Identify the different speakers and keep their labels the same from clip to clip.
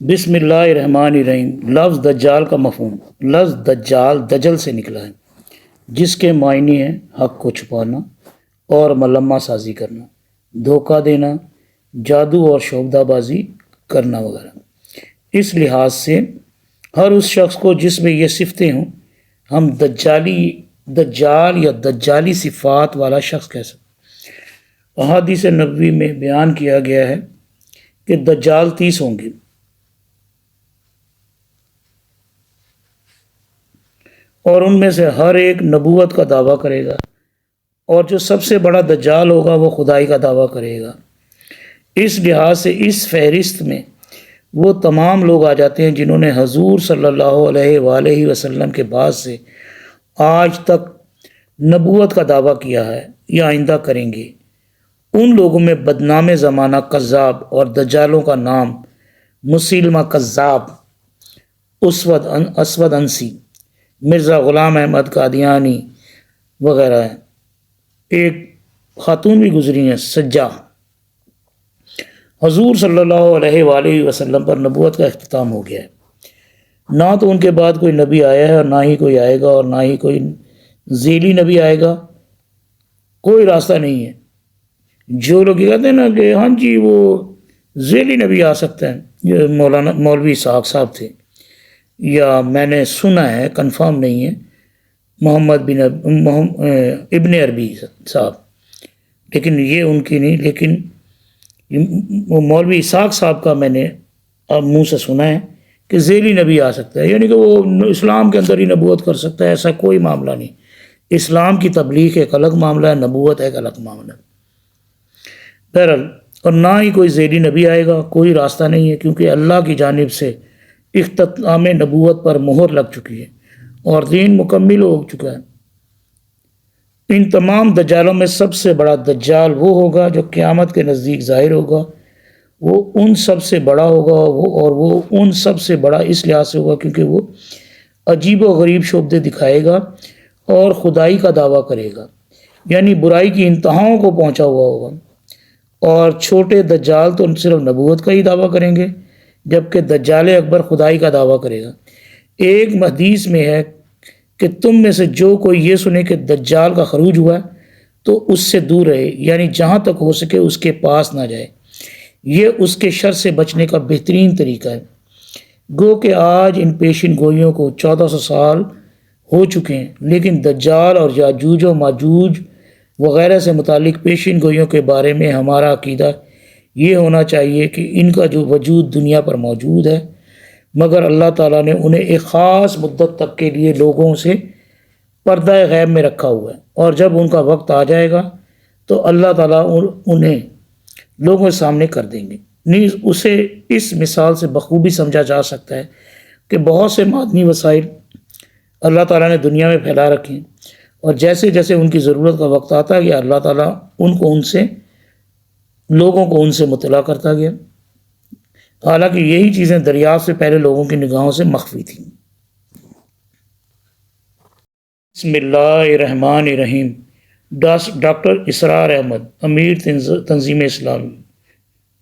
Speaker 1: بسم اللہ الرحمن الرحیم۔ لفظ دجال کا مفہوم۔ لفظ دجال دجل سے نکلا ہے، جس کے معنی ہیں حق کو چھپانا اور ملمہ سازی کرنا، دھوکہ دینا، جادو اور شعبدہ بازی کرنا وغیرہ۔ اس لحاظ سے ہر اس شخص کو جس میں یہ صفتیں ہوں ہم دجال یا دجالی صفات والا شخص کہہ سکتے ہیں۔ احادیث نبوی میں بیان کیا گیا ہے کہ دجال 30 ہوں گے، اور ان میں سے ہر ایک نبوت کا دعویٰ کرے گا، اور جو سب سے بڑا دجال ہوگا وہ خدائی کا دعویٰ کرے گا۔ اس لحاظ سے اس فہرست میں وہ تمام لوگ آ جاتے ہیں جنہوں نے حضور صلی اللہ علیہ وآلہ وسلم کے بعد سے آج تک نبوت کا دعویٰ کیا ہے یا آئندہ کریں گے۔ ان لوگوں میں بدنام زمانہ کذاب اور دجالوں کا نام مسیلمہ کذاب، اسود انسی، مرزا غلام احمد قادیانی وغیرہ ہیں۔ ایک خاتون بھی گزری ہیں، سجاح۔ حضور صلی اللہ علیہ وآلہ وسلم پر نبوت کا اختتام ہو گیا ہے۔ نہ تو ان کے بعد کوئی نبی آیا ہے، اور نہ ہی کوئی آئے گا، اور نہ ہی کوئی ذیلی نبی آئے گا۔ کوئی راستہ نہیں ہے۔ جو لوگ یہ کہتے ہیں نا کہ ہاں جی وہ ذیلی نبی آ سکتے ہیں، یہ مولوی اسحاق صاحب تھے، یا میں نے سنا ہے، کنفرم نہیں ہے، محمد ابن عربی صاحب، لیکن یہ ان کی نہیں، لیکن وہ مولوی اسحاق صاحب کا میں نے منہ سے سنا ہے کہ ذیلی نبی آ سکتا ہے، یعنی کہ وہ اسلام کے اندر ہی نبوت کر سکتا ہے۔ ایسا کوئی معاملہ نہیں۔ اسلام کی تبلیغ ایک الگ معاملہ ہے، نبوت ایک الگ معاملہ ہے۔ بہرحال، اور نہ ہی کوئی ذیلی نبی آئے گا، کوئی راستہ نہیں ہے، کیونکہ اللہ کی جانب سے اختتام نبوت پر مہر لگ چکی ہے اور دین مکمل ہو چکا ہے۔ ان تمام دجالوں میں سب سے بڑا دجال وہ ہوگا جو قیامت کے نزدیک ظاہر ہوگا۔ وہ ان سب سے بڑا ہوگا، اور وہ ان سب سے بڑا اس لحاظ سے ہوگا کیونکہ وہ عجیب و غریب شعبدے دکھائے گا اور خدائی کا دعویٰ کرے گا، یعنی برائی کی انتہاؤں کو پہنچا ہوا ہوگا۔ اور چھوٹے دجال تو صرف نبوت کا ہی دعویٰ کریں گے، جبکہ دجال اکبر خدائی کا دعویٰ کرے گا۔ ایک حدیث میں ہے کہ تم میں سے جو کوئی یہ سنے کہ دجال کا خروج ہوا ہے تو اس سے دور رہے، یعنی جہاں تک ہو سکے اس کے پاس نہ جائے۔ یہ اس کے شر سے بچنے کا بہترین طریقہ ہے۔ گو کہ آج ان پیشن گوئیوں کو 1400 سال ہو چکے ہیں، لیکن دجال اور یاجوج و ماجوج وغیرہ سے متعلق پیشن گوئیوں کے بارے میں ہمارا عقیدہ یہ ہونا چاہیے کہ ان کا جو وجود دنیا پر موجود ہے، مگر اللہ تعالیٰ نے انہیں ایک خاص مدت تک کے لیے لوگوں سے پردہ غیب میں رکھا ہوا ہے، اور جب ان کا وقت آ جائے گا تو اللہ تعالیٰ انہیں لوگوں کے سامنے کر دیں گے۔ نیز اسے اس مثال سے بخوبی سمجھا جا سکتا ہے کہ بہت سے معدنی وسائل اللہ تعالیٰ نے دنیا میں پھیلا رکھے ہیں، اور جیسے جیسے ان کی ضرورت کا وقت آتا گیا اللہ تعالیٰ لوگوں کو ان سے مطلع کرتا گیا، حالانکہ یہی چیزیں دریافت سے پہلے لوگوں کی نگاہوں سے مخفی تھیں۔ بسم اللہ الرحمن الرحیم۔ ڈاکٹر اسرار احمد، امیر تنظیم اسلامی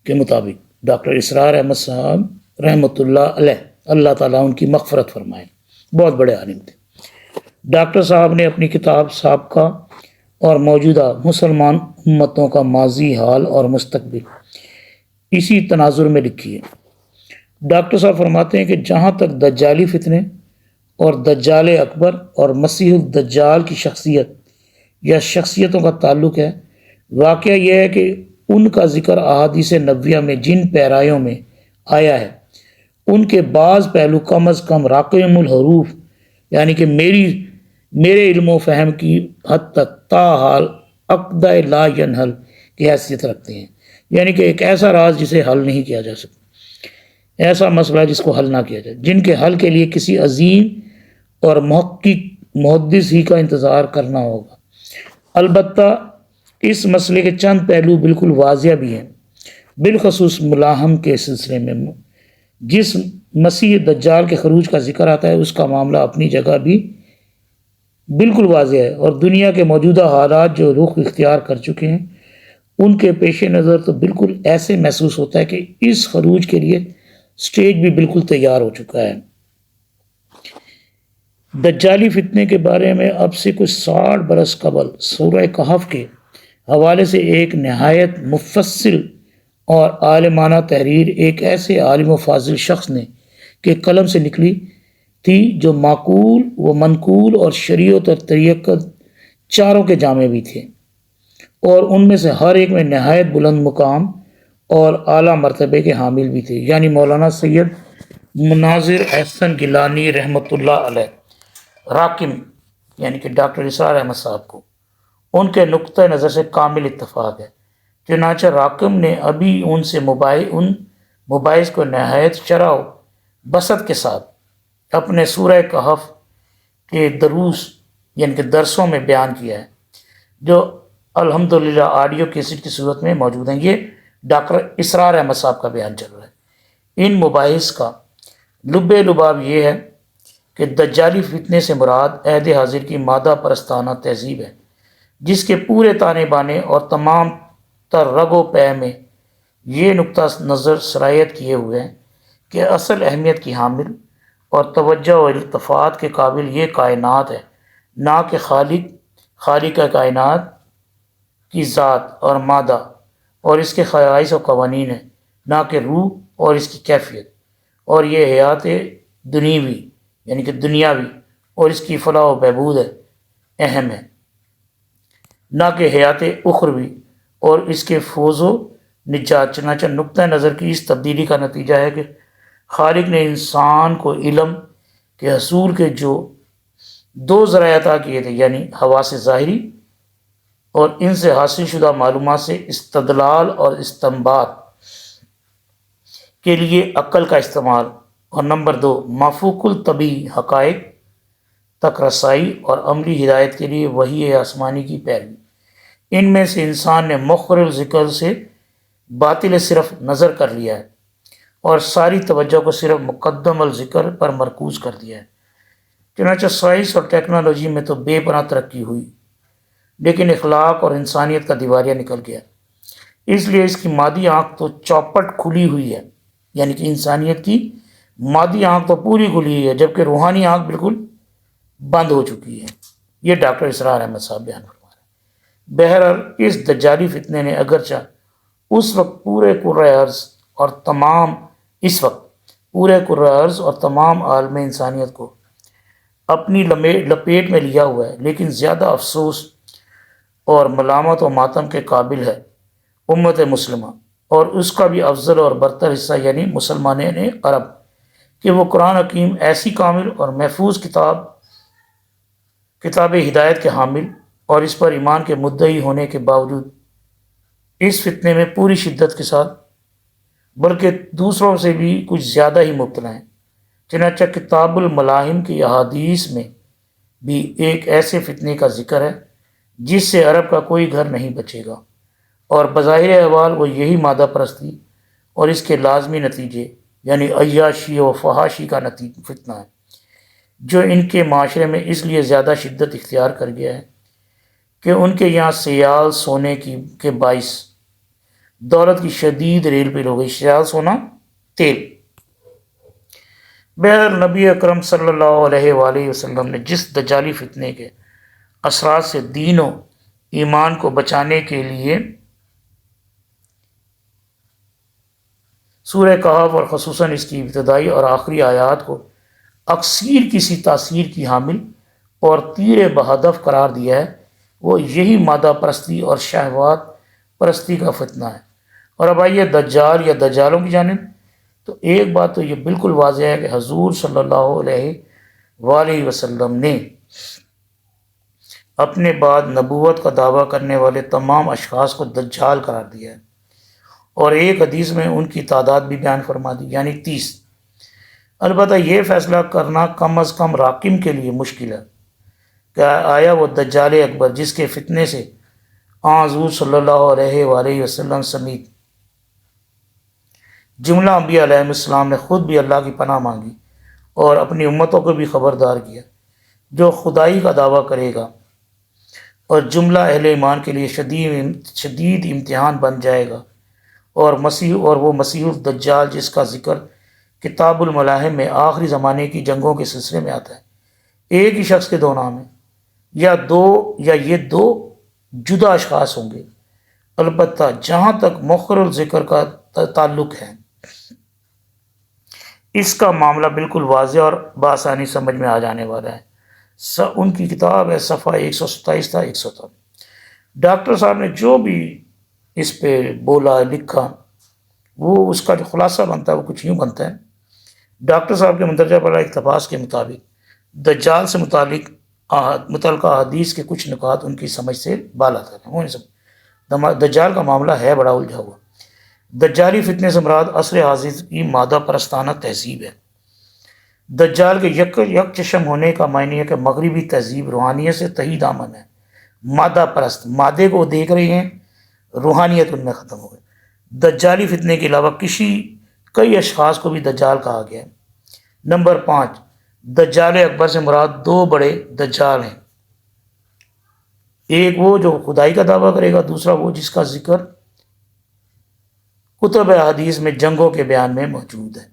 Speaker 1: کے مطابق ڈاکٹر اسرار احمد صاحب رحمۃ اللہ علیہ، اللہ تعالیٰ ان کی مغفرت فرمائے، بہت بڑے عالم تھے۔ ڈاکٹر صاحب نے اپنی کتاب سابقہ اور موجودہ مسلمان امتوں کا ماضی، حال اور مستقبل اسی تناظر میں لکھی ہے۔ ڈاکٹر صاحب فرماتے ہیں کہ جہاں تک دجالی فتنے اور دجال اکبر اور مسیح الدجال کی شخصیت یا شخصیتوں کا تعلق ہے، واقعہ یہ ہے کہ ان کا ذکر احادیث نبویہ میں جن پیرایوں میں آیا ہے ان کے بعض پہلو کم از کم راقم الحروف، یعنی کہ میرے علم و فہم کی حد تک تاحال عقدہ لا ینحل کی حیثیت رکھتے ہیں، یعنی کہ ایک ایسا راز جسے حل نہیں کیا جا سکتا، ایسا مسئلہ جس کو حل نہ کیا جائے، جن کے حل کے لیے کسی عظیم اور محقق محدث ہی کا انتظار کرنا ہوگا۔ البتہ اس مسئلے کے چند پہلو بالکل واضح بھی ہیں، بالخصوص ملاحم کے سلسلے میں۔ جس مسیح دجال کے خروج کا ذکر آتا ہے اس کا معاملہ اپنی جگہ بھی بالکل واضح ہے، اور دنیا کے موجودہ حالات جو رخ اختیار کر چکے ہیں ان کے پیش نظر تو بالکل ایسے محسوس ہوتا ہے کہ اس خروج کے لیے سٹیج بھی بالکل تیار ہو چکا ہے۔ دجالی فتنے کے بارے میں اب سے کچھ 60 برس قبل سورہ کہف کے حوالے سے ایک نہایت مفصل اور عالمانہ تحریر ایک ایسے عالم و فاضل شخص نے کہ قلم سے نکلی تھی جو معقول و منقول اور شریعت اور طریقت چاروں کے جامع بھی تھے، اور ان میں سے ہر ایک میں نہایت بلند مقام اور اعلیٰ مرتبے کے حامل بھی تھے، یعنی مولانا سید مناظر احسن گیلانی رحمۃ اللہ علیہ راکم، یعنی کہ ڈاکٹر اسرار احمد صاحب کو ان کے نقطۂ نظر سے کامل اتفاق ہے۔ چنانچہ راکم نے ابھی ان مباحث کو نہایت شرح و بسط کے ساتھ اپنے سورہ کہف کے دروس یعنی کہ درسوں میں بیان کیا ہے، جو الحمدللہ آڈیو کیسٹ کی صورت میں موجود ہیں۔ یہ ڈاکٹر اسرار احمد صاحب کا بیان چل رہا ہے۔ ان مباحث کا لب لباب یہ ہے کہ دجالی فتنے سے مراد عہد حاضر کی مادہ پرستانہ تہذیب ہے، جس کے پورے تانے بانے اور تمام تر رگ و پے میں یہ نقطہ نظر سرایت کیے ہوئے ہیں کہ اصل اہمیت کی حامل اور توجہ و التفات کے قابل یہ کائنات ہے، نہ کہ خالق کائنات کی ذات اور مادہ اور اس کے خواص و قوانین ہے، نہ کہ روح اور اس کی کیفیت، اور یہ حیات دنیوی یعنی کہ دنیاوی اور اس کی فلاح و بہبود ہے، اہم ہے، نہ کہ حیات اخروی اور اس کے فوز و نجات۔ چنانچہ نقطہ نظر کی اس تبدیلی کا نتیجہ ہے کہ خالق نے انسان کو علم کے حصول کے جو 2 ذرائع عطا کیے تھے، یعنی حواس ظاہری اور ان سے حاصل شدہ معلومات سے استدلال اور استنباط کے لیے عقل کا استعمال، اور نمبر 2 مافوق الطبیعی حقائق تک رسائی اور عملی ہدایت کے لیے وحی آسمانی کی پیروی۔ ان میں سے انسان نے مخر الذکر سے باطل صرف نظر کر لیا ہے اور ساری توجہ کو صرف مقدم الذکر پر مرکوز کر دیا ہے۔ چنانچہ سائنس اور ٹیکنالوجی میں تو بے پناہ ترقی ہوئی، لیکن اخلاق اور انسانیت کا دیواریہ نکل گیا، اس لیے اس کی مادی آنکھ تو چوپٹ کھلی ہوئی ہے، یعنی کہ انسانیت کی مادی آنکھ تو پوری کھلی ہوئی ہے، جبکہ روحانی آنکھ بالکل بند ہو چکی ہے۔ یہ ڈاکٹر اسرار احمد صاحب بیان فرما رہے ہیں۔ بہرحال اس دجالی فتنے نے اگرچہ اس وقت پورے کرۂ ارض اور تمام عالم انسانیت کو اپنی لپیٹ میں لیا ہوا ہے، لیکن زیادہ افسوس اور ملامت و ماتم کے قابل ہے امت مسلمہ اور اس کا بھی افضل اور برتر حصہ یعنی مسلمانین عرب، کہ وہ قرآن حکیم ایسی کامل اور محفوظ کتاب ہدایت کے حامل اور اس پر ایمان کے مدعی ہونے کے باوجود اس فتنے میں پوری شدت کے ساتھ بلکہ دوسروں سے بھی کچھ زیادہ ہی مبتلا ہیں۔ چنانچہ کتاب الملاحم کی احادیث میں بھی ایک ایسے فتنے کا ذکر ہے جس سے عرب کا کوئی گھر نہیں بچے گا، اور بظاہر احوال وہ یہی مادہ پرستی اور اس کے لازمی نتیجے یعنی عیاشی و فحاشی کا فتنہ ہے، جو ان کے معاشرے میں اس لیے زیادہ شدت اختیار کر گیا ہے کہ ان کے یہاں سیال سونے کے باعث دولت کی شدید ریل پیل ہو گئی۔ سیال سونا تیل۔ بہرحال نبی اکرم صلی اللہ علیہ وآلہ وسلم نے جس دجالی فتنے کے اثرات سے دین و ایمان کو بچانے کے لیے سورہ کہف اور خصوصاً اس کی ابتدائی اور آخری آیات کو اکثیر کسی تاثیر کی حامل اور تیر بہدف قرار دیا ہے، وہ یہی مادہ پرستی اور شہوات پرستی کا فتنہ ہے۔ اور اب آئیے دجال یا دجالوں کی جانب، تو ایک بات تو یہ بالکل واضح ہے کہ حضور صلی اللہ علیہ وآلہ وسلم نے اپنے بعد نبوت کا دعویٰ کرنے والے تمام اشخاص کو دجال قرار دیا ہے، اور ایک حدیث میں ان کی تعداد بھی بیان فرما دی، یعنی 30۔ البتہ یہ فیصلہ کرنا کم از کم راکم کے لیے مشکل ہے کہ آیا وہ دجال اکبر جس کے فتنے سے حضور صلی اللہ علیہ وآلہ وسلم سمیت جملہ انبیاء علیہ السلام نے خود بھی اللہ کی پناہ مانگی اور اپنی امتوں کو بھی خبردار کیا، جو خدائی کا دعویٰ کرے گا اور جملہ اہل ایمان کے لیے شدید امتحان بن جائے گا، اور وہ مسیح الدجال جس کا ذکر کتاب الملاحم میں آخری زمانے کی جنگوں کے سلسلے میں آتا ہے۔ ایک ہی شخص کے دو نام ہیں، یا یہ دو جدا اشخاص ہوں گے، البتہ جہاں تک مؤخر ذکر کا تعلق ہے اس کا معاملہ بالکل واضح اور بآسانی سمجھ میں آ جانے والا ہے۔ ان کی کتاب ہے، صفحہ 127 تا 100 تک۔ ڈاکٹر صاحب نے جو بھی اس پہ بولا لکھا، وہ اس کا جو خلاصہ بنتا ہے وہ کچھ یوں بنتا ہے۔ ڈاکٹر صاحب کے مندرجہ بالا اقتباس کے مطابق دجال سے متعلقہ حدیث کے کچھ نکات ان کی سمجھ سے بالا تر۔ دجال کا معاملہ ہے بڑا الجھا ہوا۔ دجالی فتنے سے مراد عصر حاضر کی مادہ پرستانہ تہذیب ہے۔ دجال کے یک چشم ہونے کا معنی ہے کہ مغربی تہذیب روحانیت سے تہی دامن ہے، مادہ پرست، مادے کو دیکھ رہے ہیں، روحانیت ان میں ختم ہو گئی۔ دجالی فتنے کے علاوہ کئی اشخاص کو بھی دجال کہا گیا ہے۔ نمبر 5، دجال اکبر سے مراد دو بڑے دجال ہیں، ایک وہ جو خدائی کا دعویٰ کرے گا، دوسرا وہ جس کا ذکر کتب حدیث میں جنگوں کے بیان میں موجود ہے۔